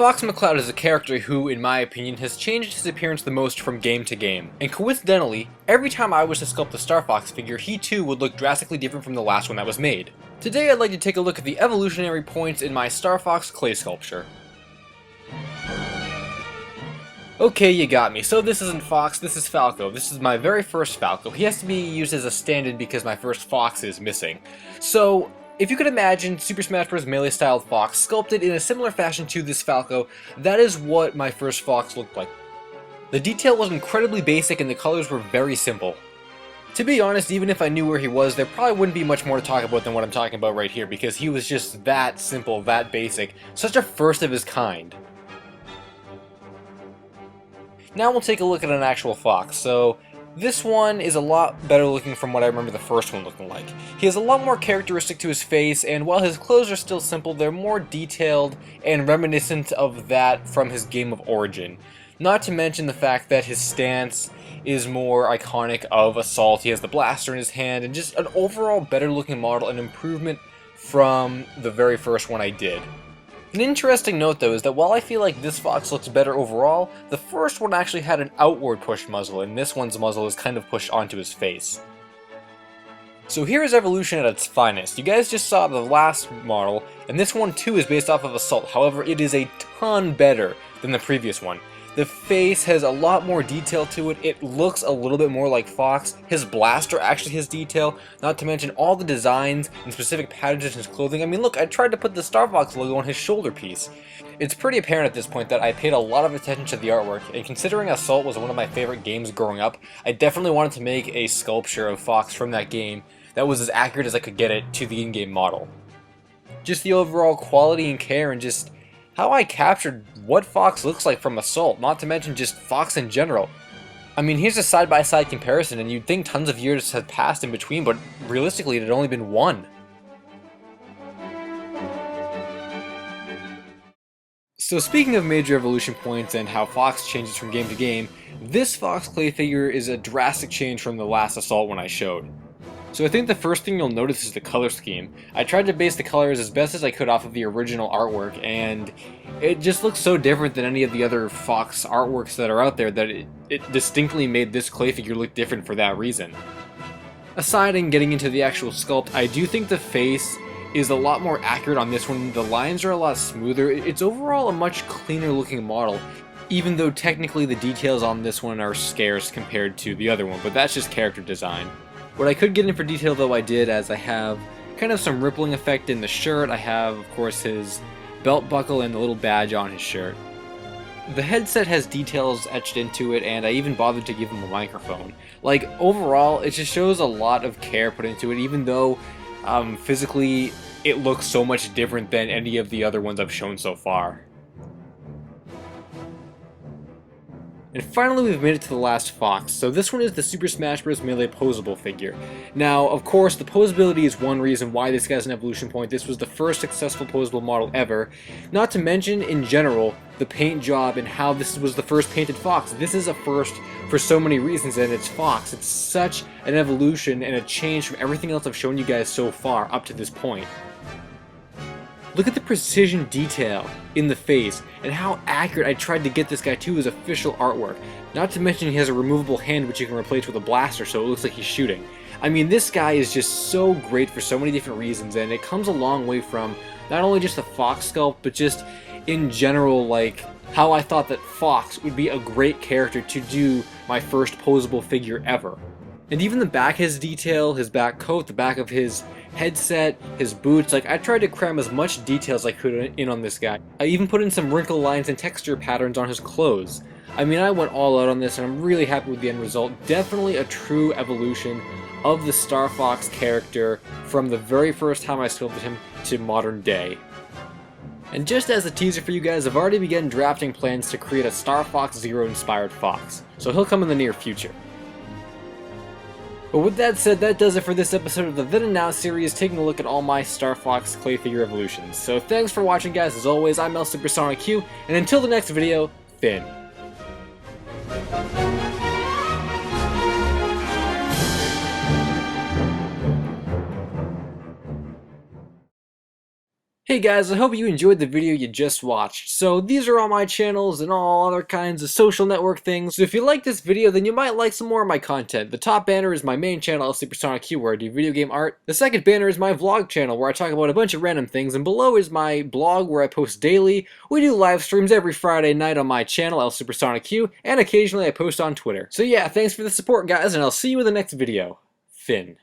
Fox McCloud is a character who, in my opinion, has changed his appearance the most from game to game, and coincidentally, every time I was to sculpt a Star Fox figure, he too would look drastically different from the last one that was made. Today I'd like to take a look at the evolutionary points in my Star Fox clay sculpture. Okay, you got me. So this isn't Fox, this is Falco. This is my very first Falco. He has to be used as a stand-in because my first Fox is missing. So, if you could imagine Super Smash Bros. Melee-styled Fox sculpted in a similar fashion to this Falco, that is what my first Fox looked like. The detail was incredibly basic and the colors were very simple. To be honest, even if I knew where he was, there probably wouldn't be much more to talk about than what I'm talking about right here, because he was just that simple, that basic, such a first of his kind. Now we'll take a look at an actual Fox. So this one is a lot better looking from what I remember the first one looking like. He has a lot more characteristic to his face, and while his clothes are still simple, they're more detailed and reminiscent of that from his game of origin. Not to mention the fact that his stance is more iconic of Assault. He has the blaster in his hand, and just an overall better looking model, an improvement from the very first one I did. An interesting note though is that while I feel like this Fox looks better overall, the first one actually had an outward pushed muzzle, and this one's muzzle is kind of pushed onto his face. So here is evolution at its finest. You guys just saw the last model, and this one too is based off of Assault, however it is a ton better than the previous one. The face has a lot more detail to it, it looks a little bit more like Fox, his blaster actually has detail, not to mention all the designs and specific patterns in his clothing. I mean look, I tried to put the Star Fox logo on his shoulder piece. It's pretty apparent at this point that I paid a lot of attention to the artwork, and considering Assault was one of my favorite games growing up, I definitely wanted to make a sculpture of Fox from that game that was as accurate as I could get it to the in-game model. Just the overall quality and care and just how I captured what Fox looks like from Assault, not to mention just Fox in general. I mean, here's a side-by-side comparison, and you'd think tons of years had passed in between, but realistically it had only been one. So speaking of major evolution points and how Fox changes from game to game, this Fox clay figure is a drastic change from the last Assault one I showed. So I think the first thing you'll notice is the color scheme. I tried to base the colors as best as I could off of the original artwork, and it just looks so different than any of the other Fox artworks that are out there that it distinctly made this clay figure look different for that reason. Aside and getting into the actual sculpt, I do think the face is a lot more accurate on this one. The lines are a lot smoother. It's overall a much cleaner looking model, even though technically the details on this one are scarce compared to the other one, but that's just character design. What I could get in for detail though I did, as I have kind of some rippling effect in the shirt. I have, of course, his belt buckle and the little badge on his shirt. The headset has details etched into it, and I even bothered to give him a microphone. Like, overall, it just shows a lot of care put into it, even though physically it looks so much different than any of the other ones I've shown so far. And finally we've made it to the last Fox. So this one is the Super Smash Bros. Melee posable figure. Now, of course, the posability is one reason why this guy's an evolution point. This was the first successful posable model ever. Not to mention, in general, the paint job and how this was the first painted Fox. This is a first for so many reasons, and it's Fox. It's such an evolution and a change from everything else I've shown you guys so far up to this point. Look at the precision detail in the face, and how accurate I tried to get this guy to his official artwork. Not to mention he has a removable hand which you can replace with a blaster, so it looks like he's shooting. I mean, this guy is just so great for so many different reasons, and it comes a long way from not only just the Fox sculpt, but just in general, like, how I thought that Fox would be a great character to do my first posable figure ever. And even the back of his detail, his back coat, the back of his headset, his boots, like, I tried to cram as much detail as I could in on this guy. I even put in some wrinkle lines and texture patterns on his clothes. I mean, I went all out on this, and I'm really happy with the end result. Definitely a true evolution of the Star Fox character from the very first time I sculpted him to modern day. And just as a teaser for you guys, I've already begun drafting plans to create a Star Fox Zero inspired Fox, so he'll come in the near future. But with that said, that does it for this episode of the Then and Now series, taking a look at all my Star Fox clay figure evolutions. So thanks for watching guys, as always, I'm LSuperSonicQ, and until the next video, Finn. Hey guys, I hope you enjoyed the video you just watched. So these are all my channels and all other kinds of social network things. So if you like this video, then you might like some more of my content. The top banner is my main channel, LSuperSonicQ, where I do video game art. The second banner is my vlog channel, where I talk about a bunch of random things. And below is my blog, where I post daily. We do live streams every Friday night on my channel, LSuperSonicQ, and occasionally I post on Twitter. So yeah, thanks for the support guys, and I'll see you in the next video. Finn.